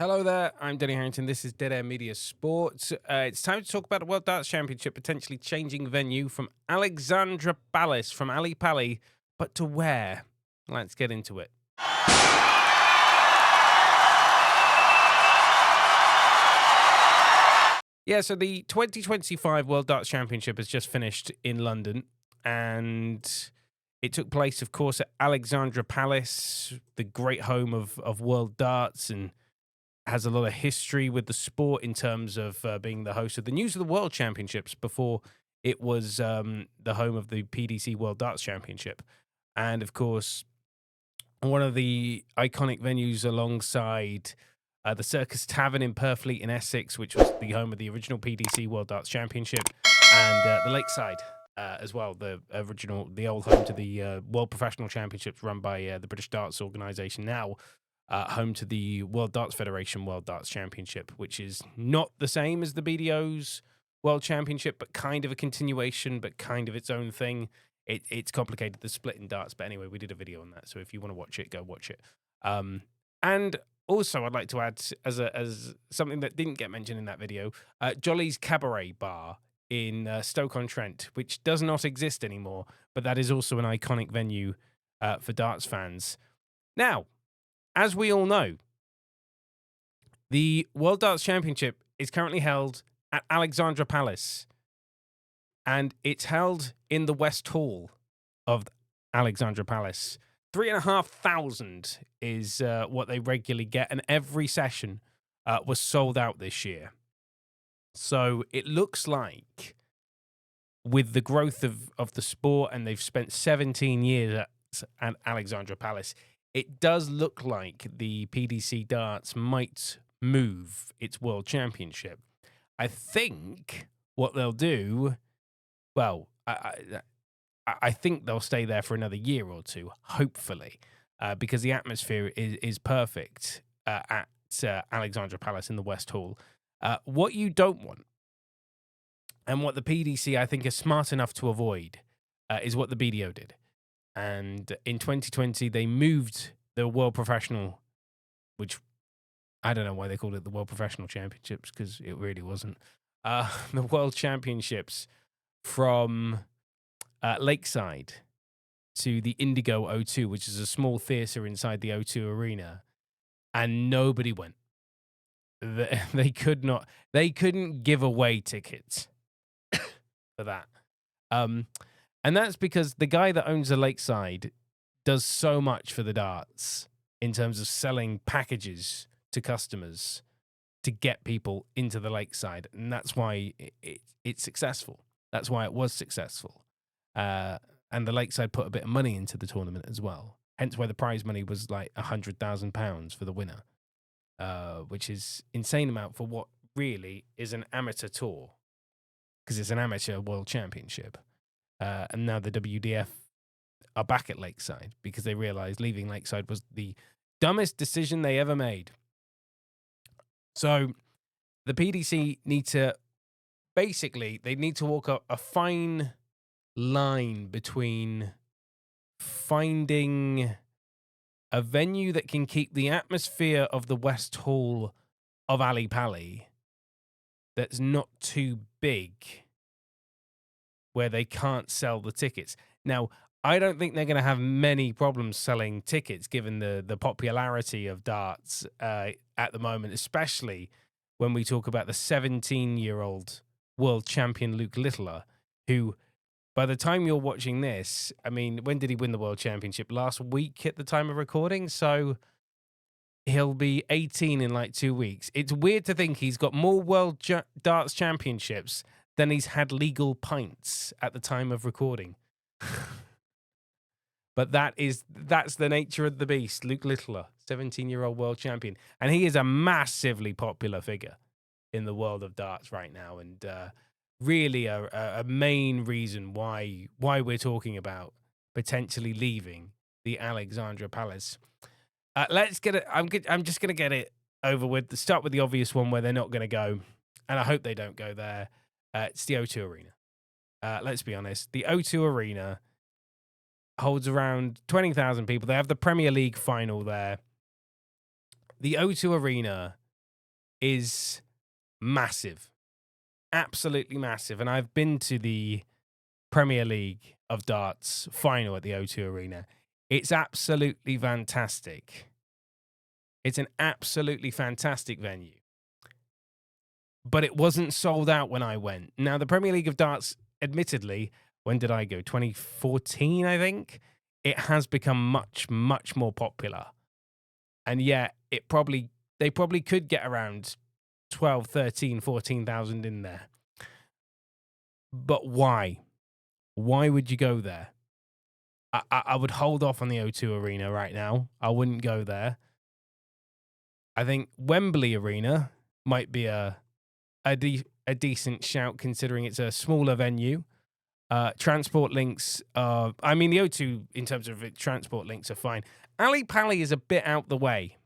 Hello there, I'm Denny Harrington. This is Dead Air Media Sports. It's time to talk about the World Darts Championship potentially changing venue from Alexandra Palace, from Ali Pali, but to where? Let's get into it. Yeah, so the 2025 World Darts Championship has just finished in London, and it took place, of course, at Alexandra Palace, the great home of World Darts, and has a lot of history with the sport in terms of being the host of the News of the World Championships before it was the home of the PDC World Darts Championship. And of course, one of the iconic venues alongside the Circus Tavern in Purfleet in Essex, which was the home of the original PDC World Darts Championship, and the Lakeside as well, the old home to the World Professional Championships run by the British Darts Organisation, now home to the World Darts Federation World Darts Championship, which is not the same as the BDO's World Championship, but kind of a continuation, but kind of its own thing. It's complicated, the split in darts, but anyway, we did a video on that, so if you want to watch it, go watch it. And also, I'd like to add, as something that didn't get mentioned in that video, Jolly's Cabaret Bar in Stoke-on-Trent, which does not exist anymore, but that is also an iconic venue for darts fans. Now, as we all know, the World Darts Championship is currently held at Alexandra Palace, and it's held in the West Hall of Alexandra Palace. 3,500 is what they regularly get, and every session was sold out this year. So it looks like, with the growth of the sport, and they've spent 17 years at Alexandra Palace, it does look like the PDC Darts might move its World Championship. I think what they'll do, well, I think they'll stay there for another year or two, hopefully, because the atmosphere is perfect at Alexandra Palace in the West Hall. What you don't want, and what the PDC I think is smart enough to avoid, is what the BDO did. And in 2020, they moved the World Professional, which I don't know why they called it the World Professional Championships, because it really wasn't, the World Championships from Lakeside to the Indigo O2, which is a small theatre inside the O2 Arena, and nobody went. They couldn't give away tickets for that. And that's because the guy that owns the Lakeside does so much for the darts in terms of selling packages to customers to get people into the Lakeside. And that's why it's successful. That's why it was successful. And the Lakeside put a bit of money into the tournament as well. Hence why the prize money was like £100,000 for the winner, which is insane amount for what really is an amateur tour, because it's an amateur world championship. And now the WDF are back at Lakeside because they realized leaving Lakeside was the dumbest decision they ever made. So the PDC need to, basically, they need to walk up a fine line between finding a venue that can keep the atmosphere of the West Hall of Ali Pali that's not too big, where they can't sell the tickets. Now, I don't think they're going to have many problems selling tickets given the popularity of darts at the moment, especially when we talk about the 17-year-old world champion Luke Littler, who, by the time you're watching this, I mean, when did he win the world championship? Last week at the time of recording? So he'll be 18 in like 2 weeks. It's weird to think he's got more world darts championships than he's had legal pints at the time of recording. But that's the nature of the beast. Luke Littler, 17-year-old world champion. And he is a massively popular figure in the world of darts right now, and really a main reason why we're talking about potentially leaving the Alexandra Palace. Let's get it. I'm just going to get it over with. Start with the obvious one where they're not going to go, and I hope they don't go there. It's the O2 Arena. Let's be honest. The O2 Arena holds around 20,000 people. They have the Premier League final there. The O2 Arena is massive, absolutely massive. And I've been to the Premier League of Darts final at the O2 Arena. It's absolutely fantastic. It's an absolutely fantastic venue. But it wasn't sold out when I went. Now, the Premier League of Darts, admittedly, when did I go? 2014, I think. It has become much, much more popular. And yeah, they probably could get around 12, 13, 14,000 in there. But why? Why would you go there? I would hold off on the O2 Arena right now. I wouldn't go there. I think Wembley Arena might be a decent shout, considering it's a smaller venue. Transport links I mean, the O2 in terms of transport links are fine. Ali Pali is a bit out the way.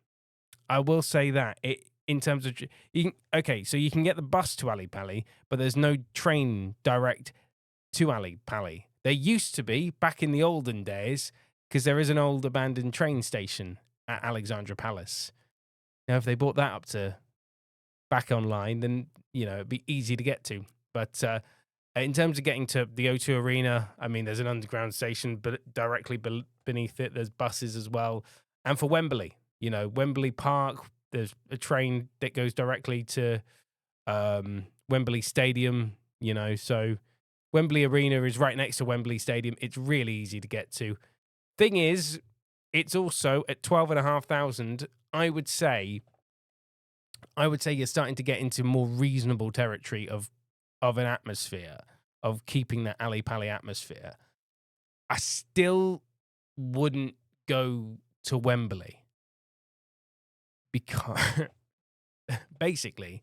I will say that in terms of so you can get the bus to Ali Pali, but there's no train direct to Ali Pali. There used to be back in the olden days, because there is an old abandoned train station at Alexandra Palace. Now, if they brought that up to back online, then it'd be easy to get to. But in terms of getting to the O2 Arena, I mean, there's an underground station, but directly beneath it, there's buses as well. And for Wembley, Wembley Park, there's a train that goes directly to Wembley Stadium. So Wembley Arena is right next to Wembley Stadium. It's really easy to get to. Thing is, it's also at 12,500. I would say you're starting to get into more reasonable territory of an atmosphere, of keeping that Ali Pali atmosphere. I still wouldn't go to Wembley because basically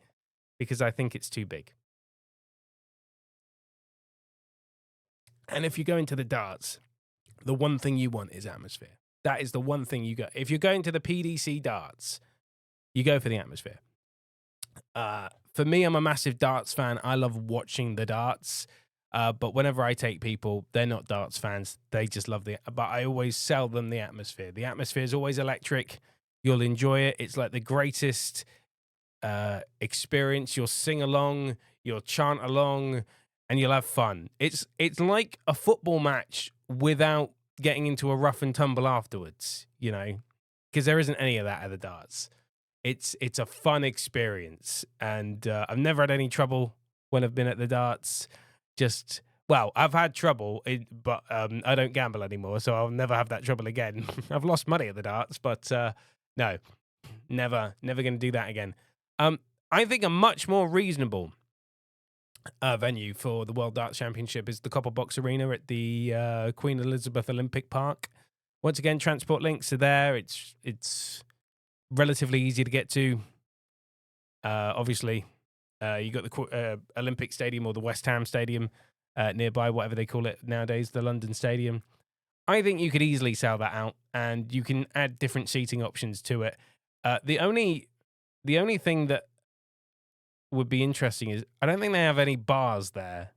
because I think it's too big. And if you go into the darts, the one thing you want is atmosphere. That is the one thing you go. If you're going to the PDC darts, you go for the atmosphere. For me, I'm a massive darts fan. I love watching the darts. But whenever I take people, they're not darts fans. They just love but I always sell them the atmosphere. The atmosphere is always electric. You'll enjoy it. It's like the greatest experience. You'll sing along, you'll chant along, and you'll have fun. It's like a football match without getting into a rough and tumble afterwards, because there isn't any of that at the darts. It's a fun experience, and I've never had any trouble when I've been at the darts. I've had trouble, but I don't gamble anymore, so I'll never have that trouble again. I've lost money at the darts, but no, never going to do that again. I think a much more reasonable venue for the World Darts Championship is the Copper Box Arena at the Queen Elizabeth Olympic Park. Once again, transport links are there. It's relatively easy to get to. Obviously, you got the Olympic Stadium or the West Ham Stadium nearby, whatever they call it nowadays, the London Stadium. I think you could easily sell that out, and you can add different seating options to it. The only thing that would be interesting is I don't think they have any bars there.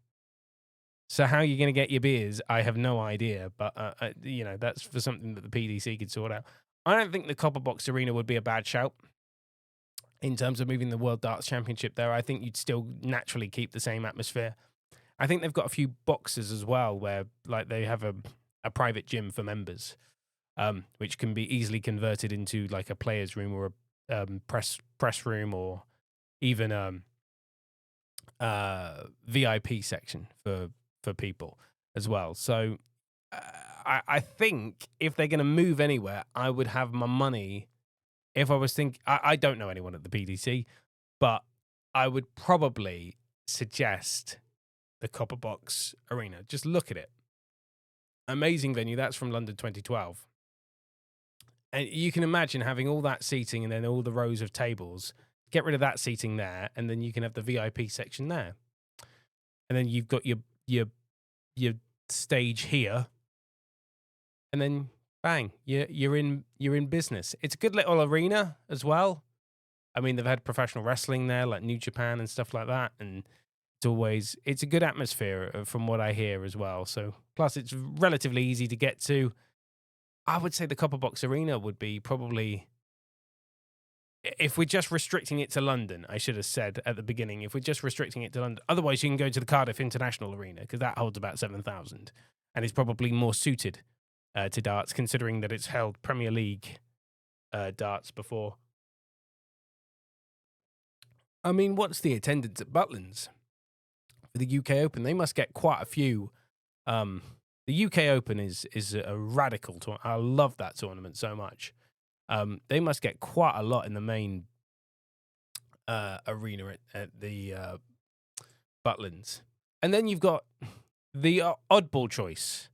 So how you're going to get your beers, I have no idea. But that's for something that the PDC could sort out. I don't think the Copper Box Arena would be a bad shout in terms of moving the World Darts Championship there. I think you'd still naturally keep the same atmosphere. I think they've got a few boxes as well where they have a private gym for members, which can be easily converted into like a player's room or a press room, or even VIP section for people as well. So I think if they're going to move anywhere, I would have my money. If I was thinking, I don't know anyone at the PDC, but I would probably suggest the Copper Box Arena. Just look at it. Amazing venue. That's from London 2012. And you can imagine having all that seating and then all the rows of tables. Get rid of that seating there, and then you can have the VIP section there. And then you've got your stage here, and then bang, you're in business. It's a good little arena as well. I mean, they've had professional wrestling there, like New Japan and stuff like that, and it's a good atmosphere from what I hear as well. So plus it's relatively easy to get to. I would say the Copper Box Arena would be probably if we're just restricting it to London, I should have said at the beginning, if we're just restricting it to London, otherwise you can go to the Cardiff International Arena because that holds about 7,000 and is probably more suited to darts, considering that it's held Premier League darts before. I mean, what's the attendance at Butlins for the UK Open? They must get quite a few. The UK Open is a radical tournament. I love that tournament so much. They must get quite a lot in the main arena at the Butlins. And then you've got the oddball choice,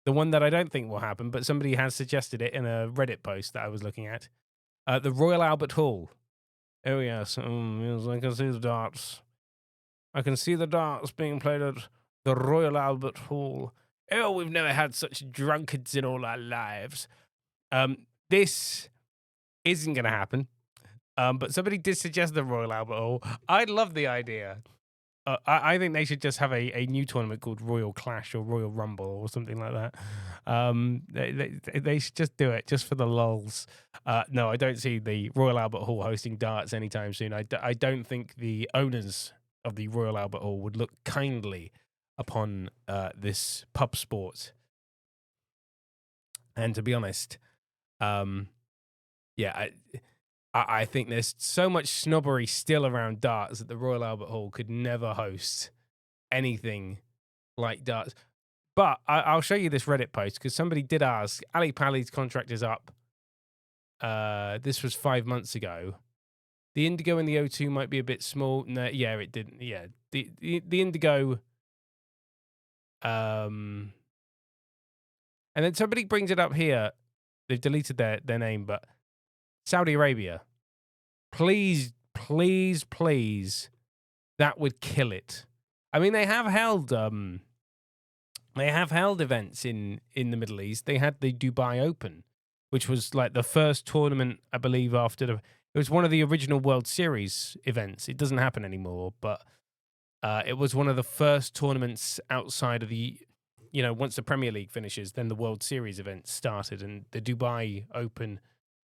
the one that I don't think will happen, but somebody has suggested it in a Reddit post that I was looking at. The Royal Albert Hall. Oh, yes. Yes, I can see the darts. I can see the darts being played at the Royal Albert Hall. Oh, we've never had such drunkards in all our lives. This isn't going to happen. But somebody did suggest the Royal Albert Hall. I'd love the idea. I think they should just have a new tournament called Royal Clash or Royal Rumble or something like that. They should just do it just for the lulz. No, I don't see the Royal Albert Hall hosting darts anytime soon. I don't think the owners of the Royal Albert Hall would look kindly upon this pub sport. And to be honest, yeah, I think there's so much snobbery still around darts that the Royal Albert Hall could never host anything like darts. But I'll show you this Reddit post because somebody did ask. Ali Pali's contract is up. This was 5 months ago. The Indigo and the O2 might be a bit small. No, yeah, it didn't. Yeah, the Indigo. And then somebody brings it up here. They've deleted their name, but Saudi Arabia. Please, please, please. That would kill it. I mean, they have held events in the Middle East. They had the Dubai Open, which was like the first tournament, I believe, after it was one of the original World Series events. It doesn't happen anymore, but it was one of the first tournaments outside of the, once the Premier League finishes, then the World Series event started, and the Dubai Open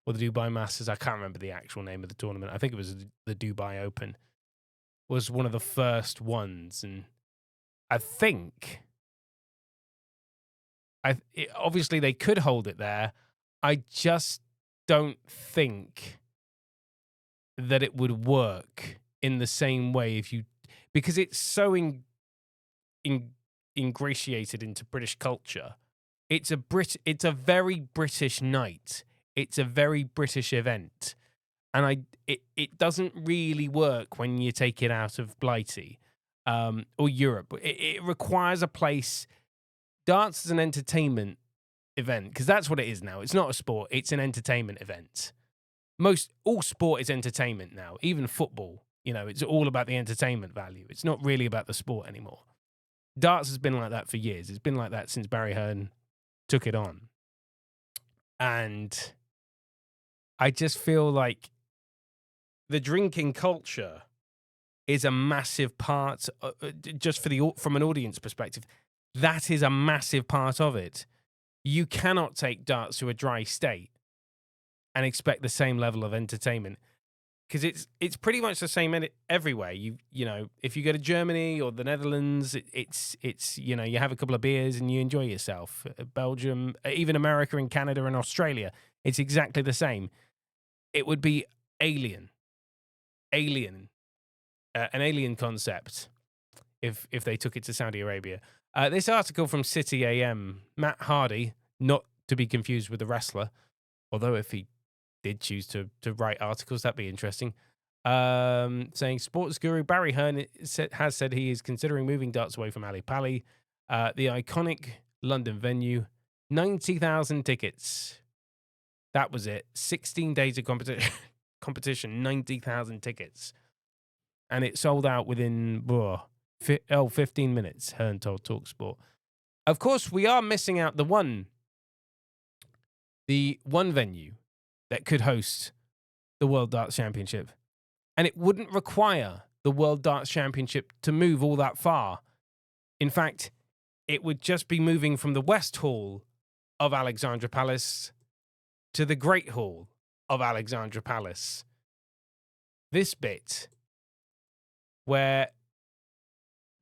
or the Dubai Masters, I can't remember the actual name of the tournament. I think it was the Dubai Open, was one of the first ones, and I think obviously they could hold it there. I just don't think that it would work in the same way because it's so ingratiated into British culture. It's a very British night. It's a very British event. And it doesn't really work when you take it out of Blighty or Europe. It requires a place. Darts is an entertainment event because that's what it is now. It's not a sport. It's an entertainment event. All sport is entertainment now, even football. It's all about the entertainment value. It's not really about the sport anymore. Darts has been like that for years. It's been like that since Barry Hearn took it on. And I just feel like the drinking culture is a massive part, just from an audience perspective. That is a massive part of it. You cannot take darts to a dry state and expect the same level of entertainment because it's pretty much the same everywhere. If you go to Germany or the Netherlands, it's you have a couple of beers and you enjoy yourself. Belgium, even America and Canada and Australia, it's exactly the same. It would be an alien concept if they took it to Saudi Arabia. This article from City AM, Matt Hardy, not to be confused with the wrestler, although if he did choose to write articles, that'd be interesting. Saying sports guru Barry Hearn has said he is considering moving darts away from Ali Pali. The iconic London venue, 90,000 tickets. That was it. 16 days of competition, 90,000 tickets. And it sold out within 15 minutes, Hearn told TalkSport. Of course, we are missing out the one venue that could host the World Darts Championship. And it wouldn't require the World Darts Championship to move all that far. In fact, it would just be moving from the West Hall of Alexandra Palace to the Great Hall of Alexandra Palace. this bit where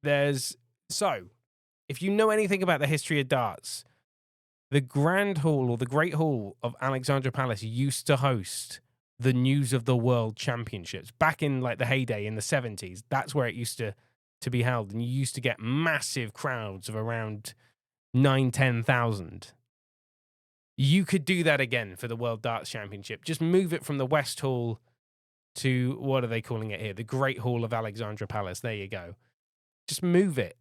if you know anything about the history of darts, the Grand Hall or the Great Hall of Alexandra Palace used to host the News of the World Championships back in like the heyday in the 70s. That's where it used to be held, and you used to get massive crowds of around 10,000. You could do that again for the World Darts Championship. Just move it from the West Hall to, what are they calling it here? The Great Hall of Alexandra Palace. There you go. Just move it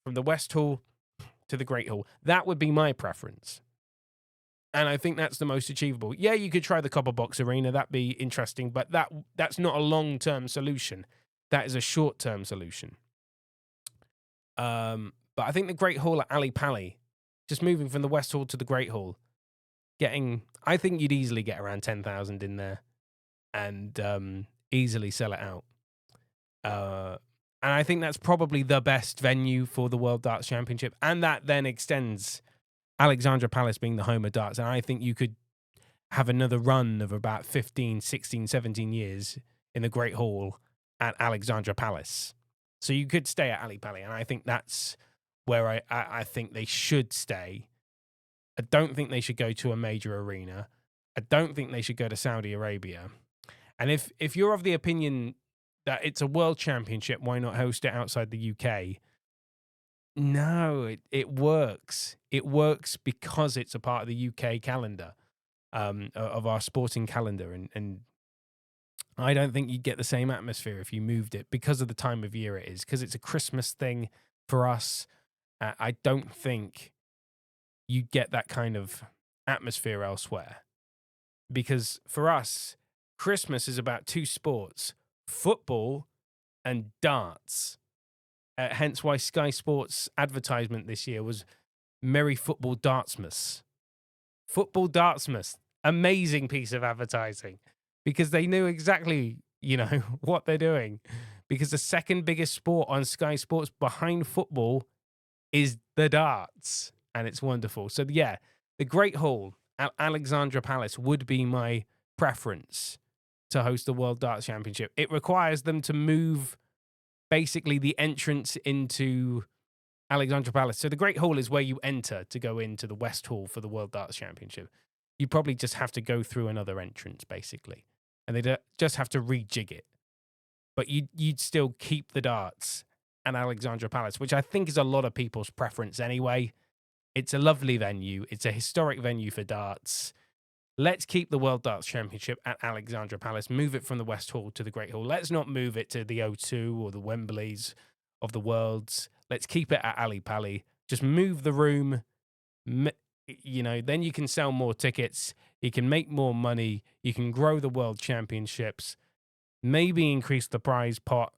from the West Hall to the Great Hall. That would be my preference. And I think that's the most achievable. Yeah, you could try the Copper Box Arena. That'd be interesting, but that's not a long-term solution. That is a short-term solution. But I think the Great Hall at Ali Pali, just moving from the West Hall to the Great Hall, I think you'd easily get around 10,000 in there and easily sell it out. And I think that's probably the best venue for the World Darts Championship. And that then extends Alexandra Palace being the home of darts. And I think you could have another run of about 15, 16, 17 years in the Great Hall at Alexandra Palace. So you could stay at Ali Pali. And I think that's where I think they should stay. I don't think they should go to a major arena. I don't think they should go to Saudi Arabia. And if you're of the opinion that it's a world championship, why not host it outside the UK? No, it works. It works because it's a part of the UK calendar, of our sporting calendar. And I don't think you'd get the same atmosphere if you moved it because of the time of year it is, because it's a Christmas thing for us. I don't think you get that kind of atmosphere elsewhere. Because for us, Christmas is about two sports, football and darts. Hence why Sky Sports' advertisement this year was Merry Football Dartsmas. Football Dartsmas. Amazing piece of advertising. Because they knew exactly, what they're doing. Because the second biggest sport on Sky Sports behind football is the darts. And it's wonderful. So, yeah, the Great Hall at Alexandra Palace would be my preference to host the World Darts Championship. It requires them to move basically the entrance into Alexandra Palace. So the Great Hall is where you enter to go into the West Hall for the World Darts Championship. You probably just have to go through another entrance, basically. And they just have to rejig it. But you'd still keep the darts at Alexandra Palace, which I think is a lot of people's preference anyway. It's a lovely venue. It's a historic venue for darts. Let's keep the World Darts Championship at Alexandra Palace. Move it from the West Hall to the Great Hall. Let's not move it to the O2 or the Wembleys of the worlds. Let's keep it at Ali Pali. Just move the room. Then you can sell more tickets. You can make more money. You can grow the World Championships. Maybe increase the prize pot.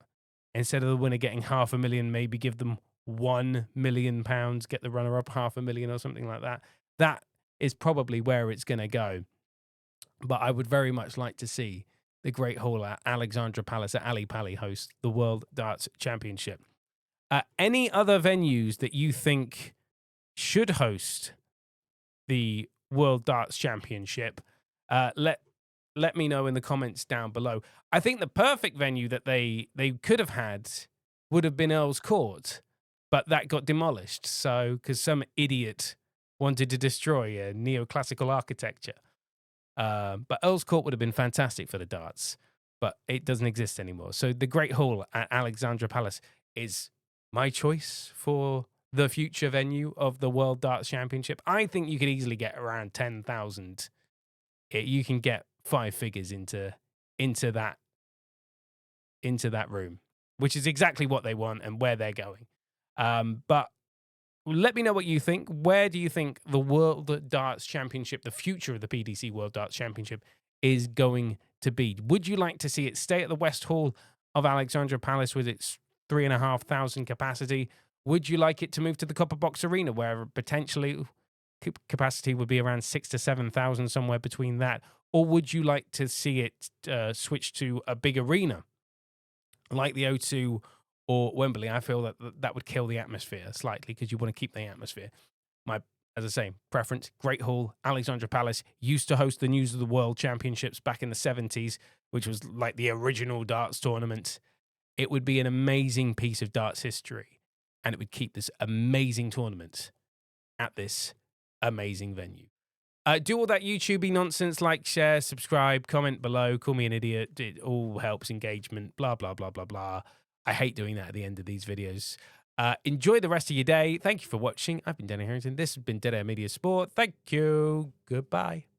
Instead of the winner getting $500,000, maybe give them £1 million, get the runner-up $500,000 or something like that. That is probably where it's going to go. But I would very much like to see the Great Hall at Alexandra Palace at Ali Pali host the World Darts Championship. Any other venues that you think should host the World Darts Championship, let me know in the comments down below. I think the perfect venue that they could have had would have been Earl's Court, but that got demolished. So, because some idiot wanted to destroy neoclassical architecture. But Earl's Court would have been fantastic for the darts, but it doesn't exist anymore. So the Great Hall at Alexandra Palace is my choice for the future venue of the World Darts Championship. I think you could easily get around 10,000. You can get 5 figures into that room, which is exactly what they want and where they're going. But let me know what you think. Where do you think the World Darts Championship, the future of the PDC World Darts Championship, is going to be? Would you like to see it stay at the West Hall of Alexandra Palace with its 3,500 capacity? Would you like it to move to the Copper Box Arena, where potentially capacity would be around 6,000 to 7,000, somewhere between that? Or would you like to see it switch to a big arena like the O2 or Wembley? I feel that would kill the atmosphere slightly because you want to keep the atmosphere. My as I say, preference, great hall. Alexandra Palace used to host the News of the World Championships back in the 70s, which was like the original darts tournament. It would be an amazing piece of darts history, and it would keep this amazing tournament at this amazing venue. Do all that YouTubey nonsense, like, share, subscribe, comment below, call me an idiot. It all helps engagement, blah, blah, blah, blah, blah. I hate doing that at the end of these videos. Enjoy the rest of your day. Thank you for watching. I've been Danny Harrington. This has been Dead Air Media Sport. Thank you. Goodbye.